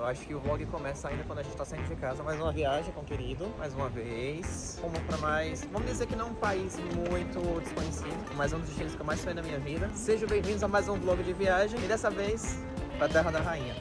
Eu acho que o vlog começa ainda quando a gente tá saindo de casa. Mais uma viagem com o querido, mais uma vez. Como pra mais... Vamos dizer que não é um país muito desconhecido, mas um dos destinos que eu mais sonhei na minha vida. Sejam bem-vindos a mais um vlog de viagem. E dessa vez, pra Terra da Rainha.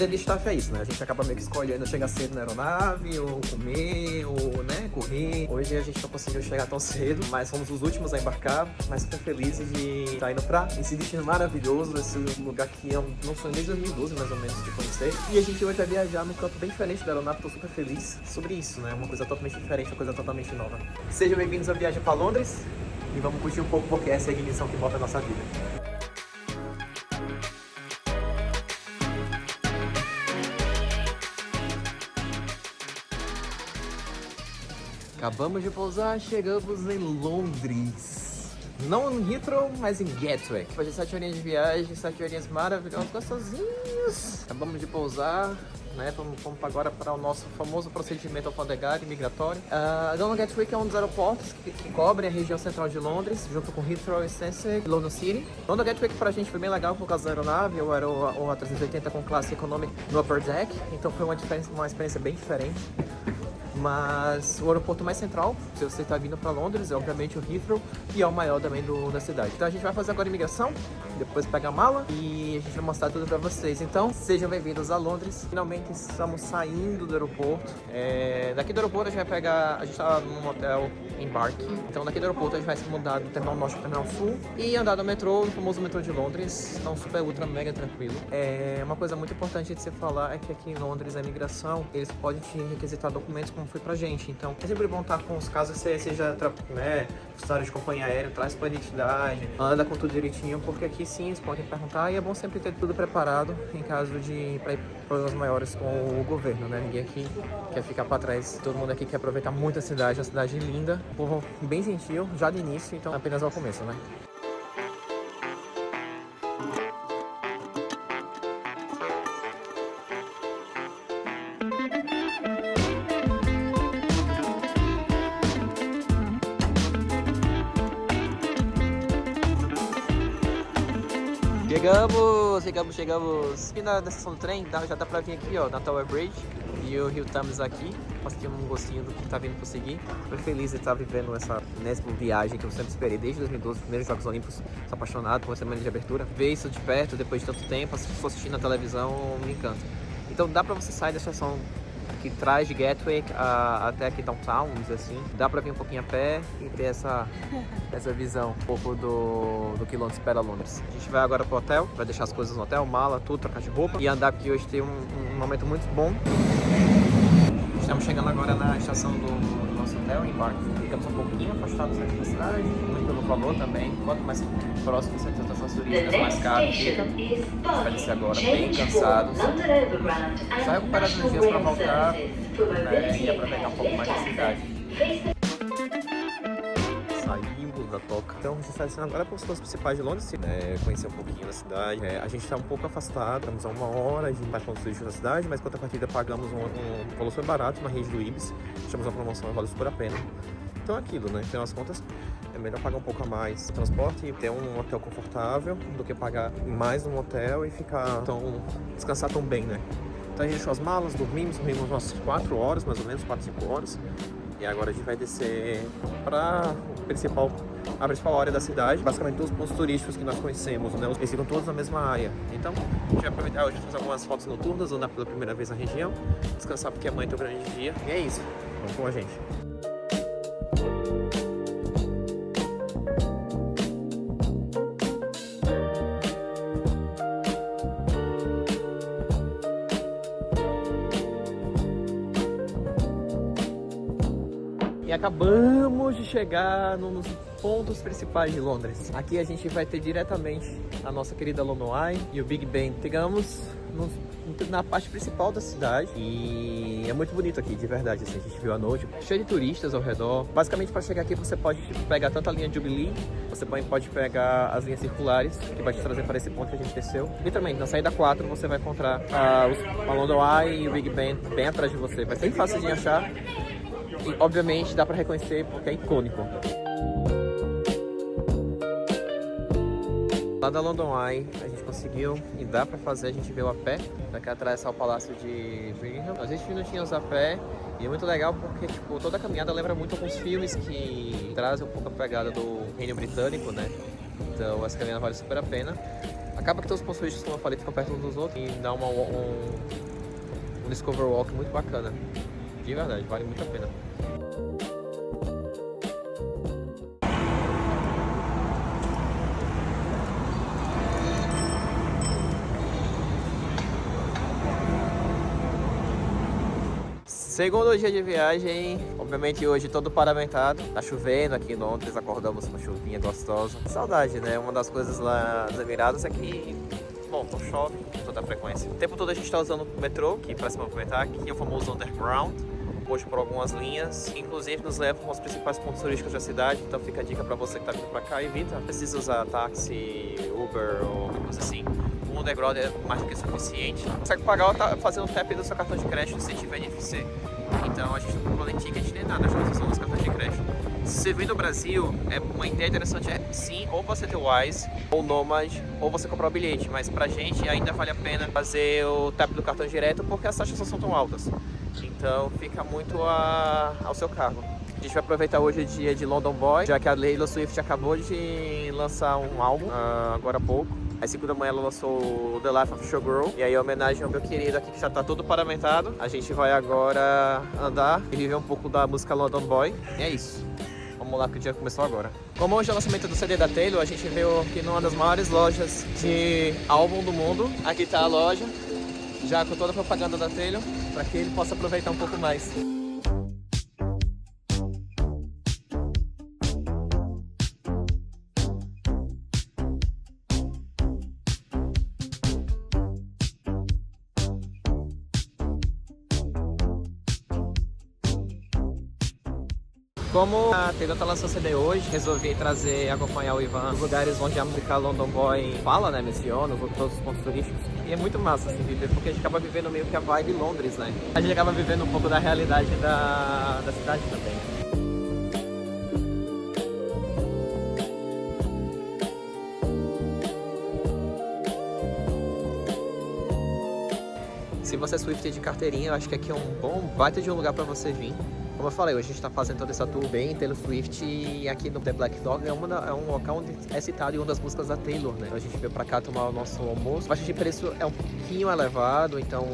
De staff é isso, né? A gente acaba meio que escolhendo chegar cedo na aeronave, ou comer, ou, né, correr. Hoje a gente não conseguiu chegar tão cedo, mas fomos os últimos a embarcar, mas super felizes de estar indo pra esse destino maravilhoso, esse lugar que eu não sonho desde 2012, mais ou menos, de conhecer. E a gente hoje vai viajar num canto bem diferente da aeronave, tô super feliz sobre isso, né? Uma coisa totalmente diferente, uma coisa totalmente nova. Sejam bem-vindos à viagem pra Londres e vamos curtir um pouco porque essa é a ignição que bota a nossa vida. Acabamos de pousar, chegamos em Londres. Não em Heathrow, mas em Gatwick. Depois de 7 horinhas de viagem, 7 horinhas maravilhosas, gostosinhos. Acabamos de pousar, né? Vamos agora para o nosso famoso procedimento alfandegário imigratório. London Gatwick é um dos aeroportos que cobrem a região central de Londres, junto com Heathrow, Stansted e London City. London Gatwick pra gente foi bem legal por causa da aeronave. Eu era o A380 com classe econômica no upper deck, então foi uma experiência bem diferente. Mas o aeroporto mais central, se você está vindo para Londres, é obviamente o Heathrow e é o maior também da cidade. Então a gente vai fazer agora a imigração, depois pegar a mala e a gente vai mostrar tudo para vocês. Então sejam bem-vindos a Londres. Finalmente estamos saindo do aeroporto. Daqui do aeroporto a gente vai pegar, a gente está num hotel Embarque. Então daqui do aeroporto a gente vai se mudar do Terminal Norte para o Terminal Sul e andar no metrô, o famoso metrô de Londres. Então super, ultra, mega tranquilo. Uma coisa muito importante de se falar é que aqui em Londres a imigração, eles podem te requisitar documentos como foi pra gente, então é sempre bom estar com os casos, seja né, funcionário de companhia aérea, traz sua identidade, anda com tudo direitinho, porque aqui sim eles podem perguntar e é bom sempre ter tudo preparado em caso de problemas maiores com o governo, né? Ninguém aqui quer ficar pra trás, todo mundo aqui quer aproveitar muito a cidade, uma cidade linda, um povo bem gentil, já de início, então apenas ao começo, né? Chegamos. Aqui na estação do trem, já dá pra vir aqui, ó, na Tower Bridge e o Rio Thames aqui. Posso ter um gostinho do que tá vindo por seguir. Tô feliz de estar vivendo essa viagem que eu sempre esperei desde 2012, os primeiros Jogos Olímpicos. Sou apaixonado por essa semana de abertura. Ver isso de perto, depois de tanto tempo, se for assistir na televisão, me encanta. Então dá pra você sair da estação que traz de Gatwick até aqui downtown, vamos dizer assim. Dá pra vir um pouquinho a pé e ter essa visão um pouco do que Londres espera Londres. A gente vai agora pro hotel, vai deixar as coisas no hotel, mala, tudo, trocar de roupa e andar, porque hoje tem um momento muito bom. Estamos chegando agora na estação do nosso hotel, em Embarque. Ficamos um pouquinho afastados aqui da cidade, muito pelo valor também. Quanto mais próximo você tem das estações turísticas, mais caro fica. A gente vai descer agora bem cansados. Só recuperar as energias para voltar, né, e aproveitar um pouco mais da cidade. Saímos da toca. Então a gente está descendo agora para os pontos principais de Londres, conhecer um pouquinho da cidade. A gente está um pouco afastado, estamos a 1 hora de ir para os pontos turísticos da cidade, mas quanto a partida pagamos um valor super barato na rede do Ibis. Tivemos uma promoção e vale super a pena. Então é aquilo, né? Então as contas é melhor pagar um pouco a mais no transporte e ter um hotel confortável do que pagar mais num hotel e descansar tão bem, né? Então a gente deixou as malas, dormimos umas 4 horas, mais ou menos, 4, 5 horas. E agora a gente vai descer para a principal área da cidade. Basicamente todos os pontos turísticos que nós conhecemos, né? Eles ficam todos na mesma área. Então a gente vai aproveitar hoje para fazer algumas fotos noturnas, andar pela primeira vez na região, descansar porque amanhã tem um grande dia. E é isso. Vamos com a gente. E acabamos de chegar nos pontos principais de Londres. Aqui a gente vai ter diretamente a nossa querida London Eye e o Big Ben. Chegamos nos na parte principal da cidade e é muito bonito aqui, de verdade, assim, a gente viu à noite, cheio de turistas ao redor. Basicamente, para chegar aqui você pode pegar tanto a linha Jubilee, você pode pegar as linhas circulares, que vai te trazer para esse ponto que a gente desceu. Literalmente, na saída 4 você vai encontrar a London Eye e o Big Ben bem atrás de você. Vai ser bem fácil de achar e, obviamente, dá para reconhecer porque é icônico. Lá da London Eye a gente conseguiu e dá pra fazer, a gente veio a pé, daqui atravessar o Palácio de Buckingham. A gente não tinha a pé e é muito legal porque tipo, toda a caminhada lembra muito alguns filmes que trazem um pouco a pegada do Reino Britânico, né? Então essa caminhada vale super a pena. Acaba que todos os pontos turísticos, como eu falei, ficam perto uns dos outros e dá um Discover Walk muito bacana. De verdade, vale muito a pena. Segundo dia de viagem, obviamente hoje todo paramentado, tá chovendo aqui em Londres, acordamos com chuvinha gostosa. Saudade, né? Uma das coisas lá dos Emirados é que, bom, não chove com toda frequência. O tempo todo a gente tá usando o metrô, que para se movimentar, aqui é o famoso Underground, hoje por algumas linhas, que inclusive nos levam aos principais pontos turísticos da cidade, então fica a dica para você que tá vindo pra cá, evita, não precisa usar táxi, Uber ou alguma coisa assim. O underground é mais do que suficiente. Você consegue pagar fazendo o tap do seu cartão de crédito se tiver NFC. Então a gente não compra nem ticket nem nada, a gente usa os cartões de crédito. Se você vem do Brasil, uma ideia interessante sim, ou você ter o Wise, ou Nomad, ou você comprar o bilhete. Mas pra gente ainda vale a pena fazer o tap do cartão direto porque as taxas não são tão altas. Então fica muito ao seu cargo. A gente vai aproveitar hoje o dia de London Boy, já que a Taylor Swift acabou de lançar um álbum agora há pouco. Às 5 da manhã ela lançou o The Life of Showgirl. E aí, em homenagem ao meu querido aqui que já tá todo paramentado, a gente vai agora andar e viver um pouco da música London Boy. E é isso. Vamos lá que o dia começou agora. Como hoje é o lançamento do CD da Taylor, a gente veio aqui numa das maiores lojas de álbum do mundo. Aqui tá a loja, já com toda a propaganda da Taylor, para que ele possa aproveitar um pouco mais. Como a Taylor tá lançando CD hoje, resolvi trazer e acompanhar o Ivan nos lugares onde a música London Boy fala, né, menciona, todos os pontos turísticos. E é muito massa, assim, viver, porque a gente acaba vivendo meio que a vibe Londres, né? A gente acaba vivendo um pouco da realidade da cidade também. Se você é Swiftie de carteirinha, eu acho que aqui é um bom baita de um lugar para você vir. Como eu falei, hoje a gente está fazendo toda essa tour bem Taylor Swift e aqui no The Black Dog é um local onde é citado em uma das músicas da Taylor, né? A gente veio pra cá tomar o nosso almoço. A faixa de preço é um pouquinho elevado, então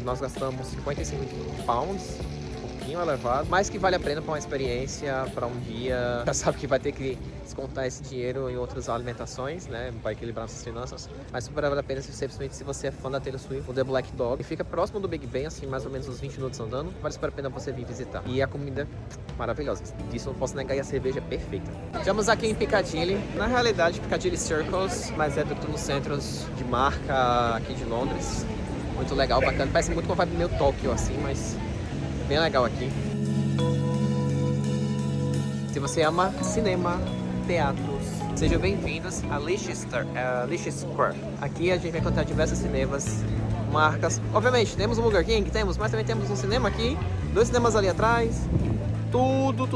nós gastamos 55 pounds, um pouquinho elevado, mas que vale a pena para uma experiência, para um dia. Já sabe que vai ter que descontar esse dinheiro em outras alimentações, né? Vai equilibrar nossas finanças, mas super vale a pena simplesmente se você é fã da Taylor Swift. O The Black Dog e fica próximo do Big Ben, assim, mais ou menos uns 20 minutos andando. Vale super a pena você vir visitar. E a comida maravilhosa, disso não posso negar, e a cerveja é perfeita. Estamos aqui em Piccadilly, na realidade Piccadilly Circus, mas é no centros de marca aqui de Londres. Muito legal, bacana, parece muito com a vibe meio Tóquio assim, mas é bem legal aqui. Se você ama cinema, teatros, sejam bem-vindos a Leicester Square. Aqui a gente vai encontrar diversos cinemas, marcas. Obviamente, temos um Burger King, mas também temos um cinema aqui, 2 cinemas ali atrás, tudo.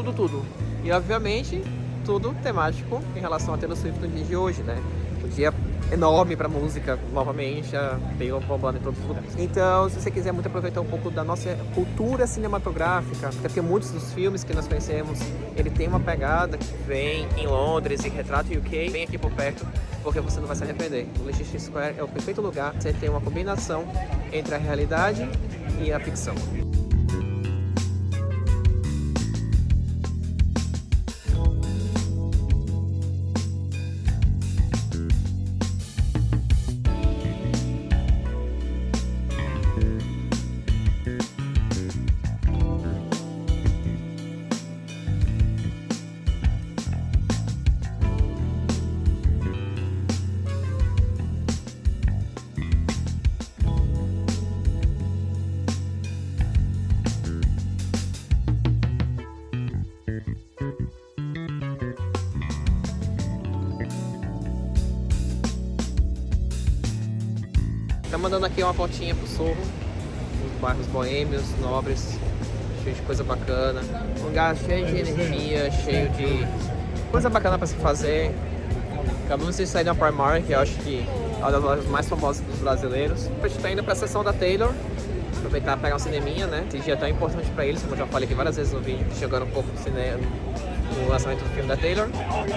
E obviamente, tudo temático em relação a Taylor Swift no dia de hoje, né? Um dia enorme pra música, novamente, tem um bombando em todos os lugares. Então, se você quiser muito aproveitar um pouco da nossa cultura cinematográfica, até porque muitos dos filmes que nós conhecemos, ele tem uma pegada que vem em Londres e retrata o UK, vem aqui por perto, porque você não vai se arrepender. O Leicester Square é o perfeito lugar, você tem uma combinação entre a realidade e a ficção. Tá mandando aqui uma fotinha pro Sorro, os bairros boêmios, nobres, cheio de coisa bacana, um lugar cheio de energia, cheio de coisa bacana pra se fazer. Acabamos de sair da Primark, que eu acho que é uma das lojas mais famosas dos brasileiros. A gente tá indo pra sessão da Taylor, aproveitar e pegar um cineminha, né? Esse dia é tão importante pra eles, como eu já falei aqui várias vezes no vídeo, chegando um pouco no cinema, no lançamento do filme da Taylor.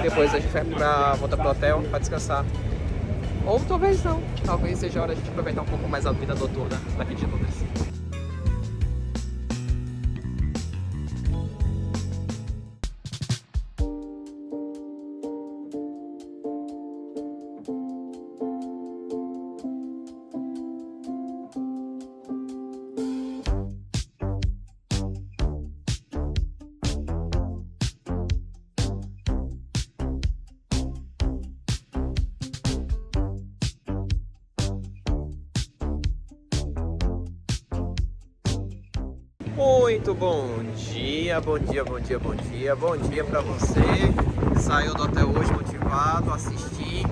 Depois a gente vai voltar pro hotel pra descansar. Ou talvez não, talvez seja a hora de a gente aproveitar um pouco mais a vida noturna daqui de Londres. Muito bom dia, bom dia, bom dia, bom dia, bom dia pra você que saiu do hotel hoje motivado a assistir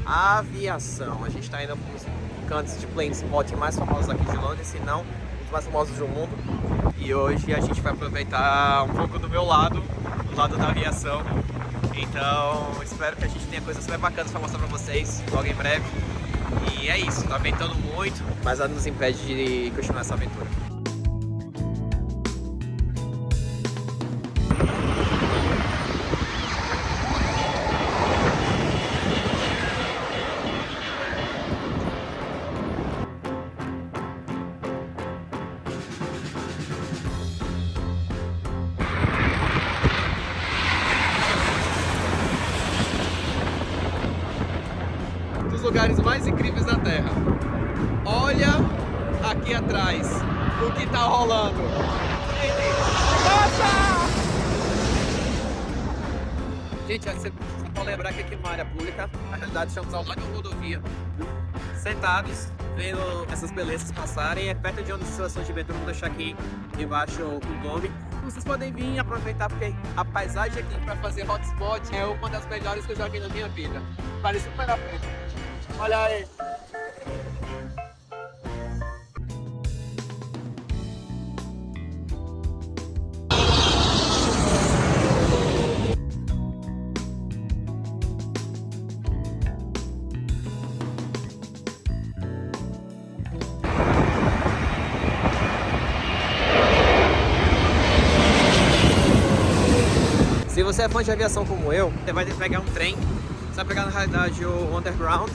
a aviação. A gente tá indo para os cantos de plane spot mais famosos aqui de Londres, se não os mais famosos do mundo. E hoje a gente vai aproveitar um pouco do meu lado, do lado da aviação. Então espero que a gente tenha coisas super bacanas pra mostrar pra vocês logo em breve. E é isso, tá ventando muito, mas nada nos impede de continuar essa aventura. Dos lugares mais incríveis da Terra. Olha aqui atrás o que tá rolando. Nossa! Gente, você pode lembrar que aqui é uma área pública. Na realidade, estamos ao lado da rodovia, sentados, vendo essas belezas passarem. É perto de onde as estações de metrô, vou deixar aqui embaixo o nome. Vocês podem vir e aproveitar, porque a paisagem aqui para fazer hotspot é uma das melhores que eu já vi na minha vida. Vale super a pena. Olha aí. Se você é fã de aviação como eu, você vai pegar um trem, você vai pegar na realidade o Underground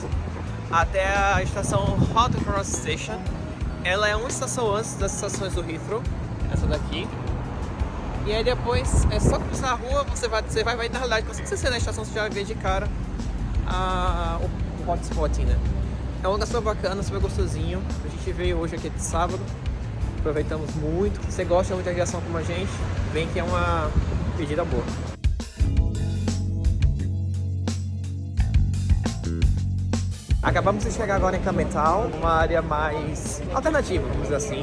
até a estação Hovercross Station. Ela é uma estação antes das estações do Heathrow, essa daqui. E aí depois é só cruzar a rua, você vai na realidade, quando você sair da estação, você já vai ver de cara o hotspot, né? É um lugar super bacana, super gostosinho. A gente veio hoje aqui de sábado, aproveitamos muito. Se você gosta muito de aviação como a gente, vem que é uma pedida boa. Acabamos de chegar agora em Camden Town, uma área mais alternativa, vamos dizer assim,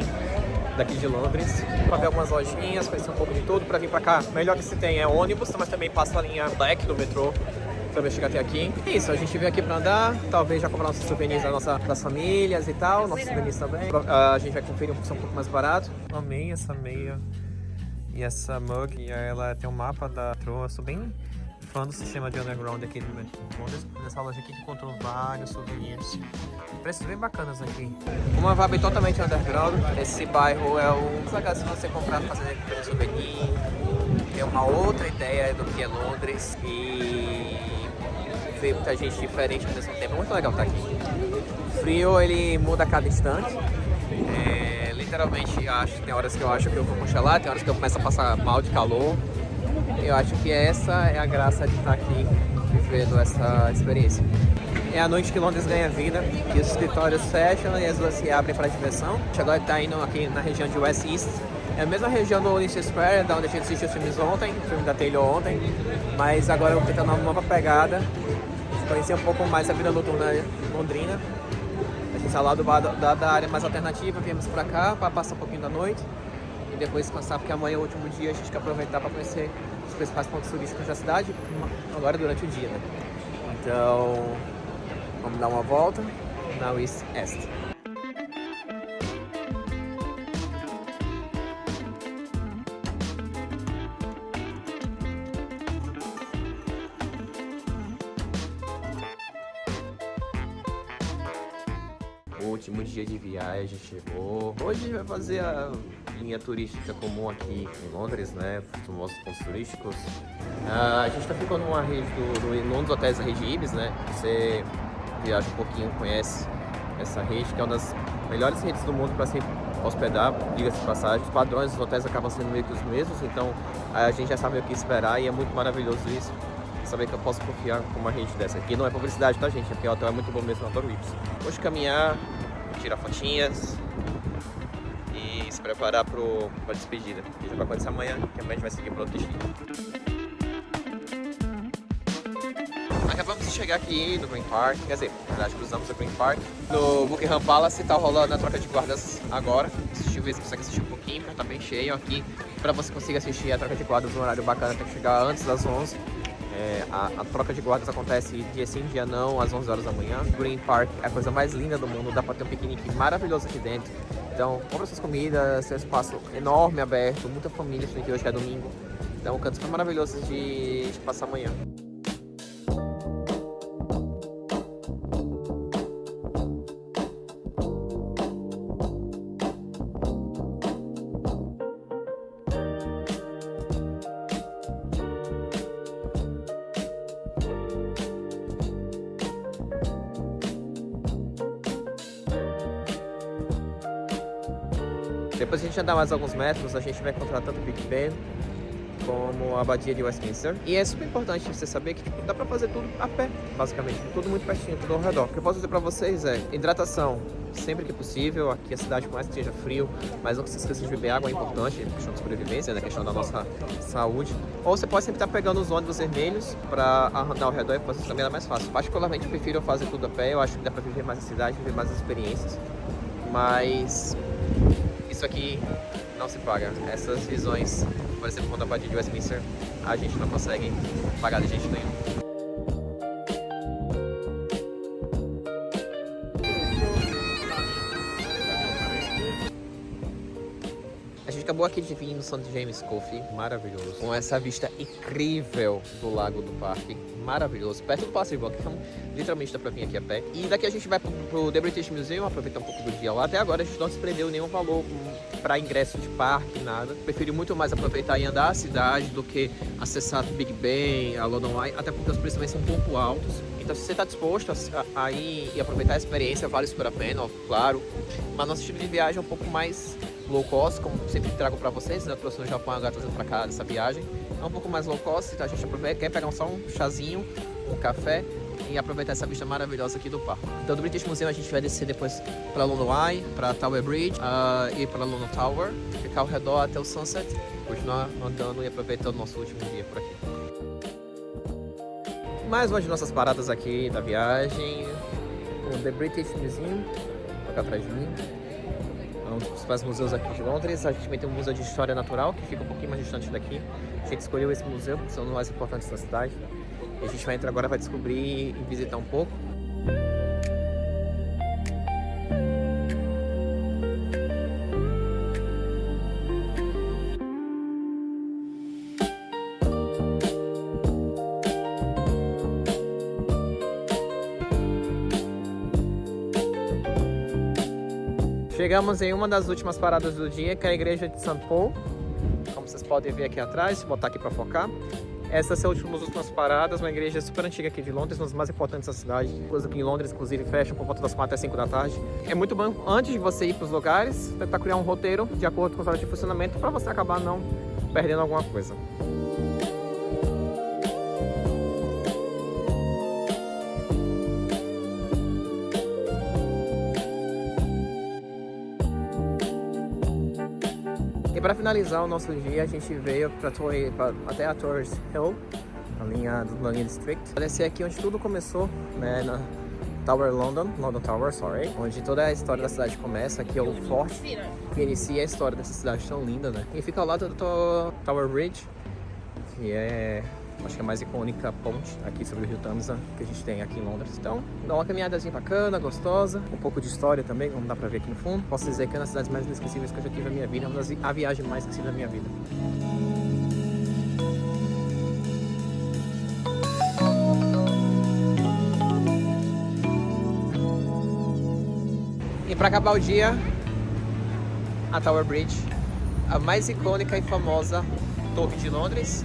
daqui de Londres, para ver algumas lojinhas, conhecer um pouco de tudo. Para vir para cá, melhor que se tem é ônibus, mas também passa a linha Black do metrô para chegar até aqui. É isso, a gente veio aqui para andar, talvez já comprar nossos souvenirs das famílias e tal, nossos souvenirs também. A gente vai conferir um pouco mais barato. Amei essa meia e essa mug, e ela tem um mapa da metrô, eu sou bem fã do sistema de underground aqui do metrô. Nessa loja aqui que encontrou vários souvenirs, preços bem bacanas aqui. Uma vibe totalmente underground. Esse bairro é um dos lugares se você comprar, fazer souvenir, ter uma outra ideia do que é Londres e ver muita gente diferente ao mesmo tempo. É muito legal estar aqui. O frio ele muda a cada instante. Literalmente tem horas que eu acho que eu vou congelar, tem horas que eu começo a passar mal de calor. Eu acho que essa é a graça de estar aqui vivendo essa experiência. É a noite que Londres ganha vida e os escritórios fecham e as ruas se abrem para a diversão. A gente agora está indo aqui na região de West East. É a mesma região do Union Square, da onde a gente assistiu os filmes ontem, o filme da Taylor ontem. Mas agora eu vou tentar uma nova pegada, conhecer um pouco mais a vida noturna londrina. A gente está lá da área mais alternativa, viemos para cá para passar um pouquinho da noite. depois descansar, porque amanhã é o último dia, a gente quer aproveitar para conhecer os principais pontos turísticos da cidade, agora durante o dia, né? Então, vamos dar uma volta na West Est. O último dia de viagem chegou. Hoje a gente vai fazer a linha turística comum aqui em Londres, né? Os famosos pontos turísticos. A gente tá ficando numa rede num dos hotéis da rede Ibis, né? Você viaja um pouquinho, conhece essa rede, que é uma das melhores redes do mundo para se hospedar, diga-se de passagem. Os padrões dos hotéis acabam sendo meio que os mesmos, então a gente já sabe o que esperar e é muito maravilhoso isso. Saber que eu posso confiar com uma rede dessa aqui. Não é publicidade, tá, gente? Porque o hotel é muito bom mesmo, eu adoro Ibis. Hoje caminhar, tirar fotinhas e se preparar para a despedida. Que já vai acontecer amanhã, que amanhã a gente vai seguir para outro destino. Acabamos de chegar aqui no Green Park, quer dizer, na verdade cruzamos o Green Park. No Buckingham Palace tá rolando a troca de guardas agora. Assistiu, ver se consegue assistir um pouquinho, porque tá bem cheio aqui. Para você conseguir assistir a troca de guardas num horário bacana, tem que chegar antes das 11. A troca de guardas acontece dia sim, dia não, às 11 horas da manhã. Green Park é a coisa mais linda do mundo, dá para ter um piquenique maravilhoso aqui dentro. Então, compra suas comidas, seu espaço enorme, aberto, muita família, que hoje é domingo. Então, um canto super maravilhoso de passar amanhã. Depois a gente andar mais alguns metros, a gente vai encontrar tanto o Big Ben como a Abadia de Westminster. E é super importante você saber que dá pra fazer tudo a pé, basicamente. Tudo muito pertinho, tudo ao redor. O que eu posso dizer pra vocês é hidratação sempre que possível. Aqui a cidade, por mais que esteja frio, mas não se esqueça de beber água, é importante, questão de sobrevivência, né? Questão da nossa saúde. Ou você pode sempre estar pegando os ônibus vermelhos pra andar ao redor e fazer isso também é mais fácil. Particularmente eu prefiro fazer tudo a pé, eu acho que dá pra viver mais a cidade, viver mais as experiências. Mas isso aqui não se paga. Essas visões, por exemplo, quando a Abadia de Westminster, a gente não consegue pagar de jeito nenhum. A gente acabou aqui de vir no St. James Coffee, maravilhoso, com essa vista incrível do lago do parque, maravilhoso, perto do Palácio de Buckingham, literalmente dá pra vir aqui a pé. E daqui a gente vai pro The British Museum, aproveitar um pouco do dia lá. Até agora a gente não se prendeu nenhum valor para ingresso de parque, nada. Prefiro muito mais aproveitar e andar a cidade do que acessar Big Ben, a London Eye, até porque os preços também são um pouco altos. Então se você está disposto a ir e aproveitar a experiência, vale super a pena, ó, claro. Mas nosso estilo de viagem é um pouco mais low cost, como sempre trago para vocês, né? Eu trouxe no Japão, agora trazendo para cá dessa viagem. É um pouco mais low cost, então a gente aproveita, quer pegar só um chazinho, um café e aproveitar essa vista maravilhosa aqui do parque. Então do British Museum a gente vai descer depois para London Eye, para Tower Bridge e para London Tower, ficar ao redor até o sunset, continuar andando e aproveitando o nosso último dia por aqui. Mais uma de nossas paradas aqui da viagem, o The British Museum, aqui atrás de mim. É um dos principais museus aqui de Londres. A gente também tem um museu de história natural, que fica um pouquinho mais distante daqui. A gente escolheu esse museu, porque são os mais importantes da cidade. E a gente vai entrar agora, vai descobrir e visitar um pouco. Chegamos em uma das últimas paradas do dia, que é a igreja de St. Paul. Como vocês podem ver aqui atrás, vou botar aqui para focar. Essas são as últimas paradas, uma igreja super antiga aqui de Londres, uma das mais importantes da cidade. Coisa que em Londres, inclusive, fecha por volta das 4 às 5 da tarde. É muito bom, antes de você ir para os lugares, tentar criar um roteiro de acordo com os horários de funcionamento para você acabar não perdendo alguma coisa. E para finalizar o nosso dia, a gente veio até a Torres Hill, a linha do London District. Vai descer aqui onde tudo começou, né, Tower London Tower, sorry, onde toda a história da cidade começa. Aqui é o forte que inicia a história dessa cidade tão linda, né? E fica ao lado do Tower Bridge, que é, acho que é a mais icônica ponte aqui sobre o Rio Tamisa que a gente tem aqui em Londres. Então, dá uma caminhadazinha bacana, gostosa, um pouco de história também, como dá pra ver aqui no fundo. Posso dizer que é uma das cidades mais inesquecíveis que eu já tive na minha vida, a viagem mais esquecível da minha vida. E para acabar o dia, a Tower Bridge, a mais icônica e famosa torre de Londres,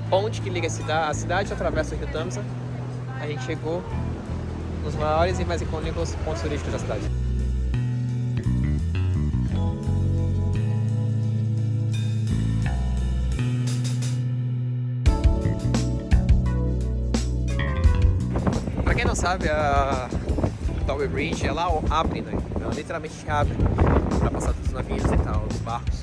ponte que liga a cidade atravessa o Rio Tamisa. A gente chegou nos maiores e mais icônicos pontos turísticos da cidade. Para quem não sabe, a Tower Bridge, ela abre, né? Ela literalmente abre para passar dos navios e tal, dos barcos.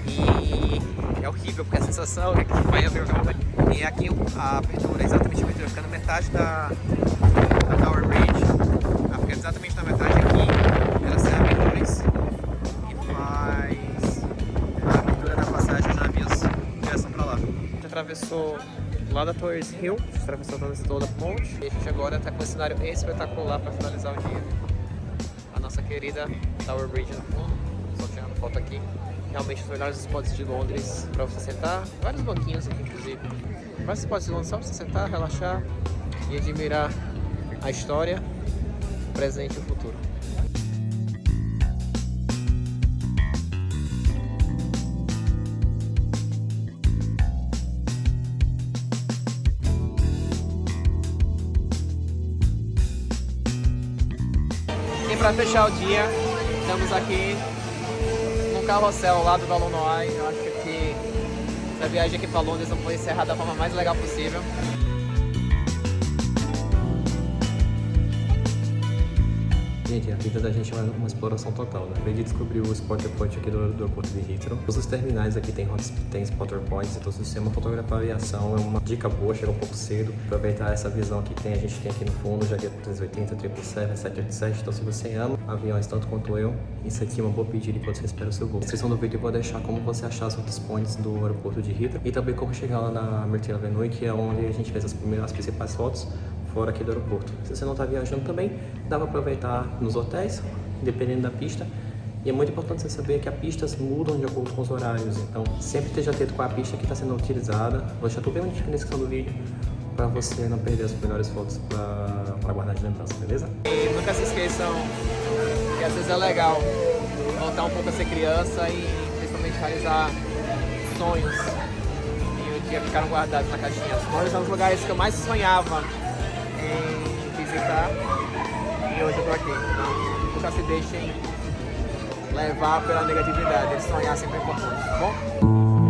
E é horrível, porque a sensação é que vai abrir o carro. E aqui a abertura é exatamente a abertura, fica na metade da Tower Bridge. Ela fica exatamente na metade aqui, ela se abre em dois e faz a abertura da passagem dos navios em direção para lá. A gente atravessou lá da Torres Hill, a gente atravessou toda a ponte e a gente agora está com um cenário espetacular para finalizar o dia. A nossa querida Tower Bridge no fundo, só tirando foto aqui. Realmente os melhores spots de Londres para você sentar, vários banquinhos aqui inclusive. Vários spots de Londres só para você sentar, relaxar e admirar a história, o presente e o futuro. E para fechar o dia, estamos aqui no carrossel ao lado da Lunoy. Eu acho que essa viagem aqui para Londres não foi encerrada da forma mais legal possível. Gente, a vida da gente é uma exploração total, né? Acabei de descobrir o Spotter Point aqui do aeroporto de Heathrow. Todos os terminais aqui tem Spotter Points, então se você ama fotografar a aviação, é uma dica boa, chega um pouco cedo, aproveitar essa visão que a gente tem aqui no fundo, já que é 380, 777, 787, então se você ama aviões tanto quanto eu, isso aqui é uma boa pedida enquanto você espera o seu voo. Na descrição do vídeo eu vou deixar como você achar os outros points do aeroporto de Heathrow e também como chegar lá na Merthyr Avenue, que é onde a gente fez as principais fotos fora aqui do aeroporto. Se você não está viajando também, dá para aproveitar nos hotéis, dependendo da pista. E é muito importante você saber que as pistas mudam de acordo com os horários, então sempre esteja atento com a pista que está sendo utilizada. Vou deixar tudo bem na descrição do vídeo para você não perder as melhores fotos para guardar de lembrança, beleza? E nunca se esqueçam que às vezes é legal voltar um pouco a ser criança e principalmente realizar sonhos que ficaram guardados na caixinha. Esses são os lugares que eu mais sonhava em visitar e hoje eu tô aqui. Então, nunca se deixem levar pela negatividade. Sonhar sempre é importante, tá bom?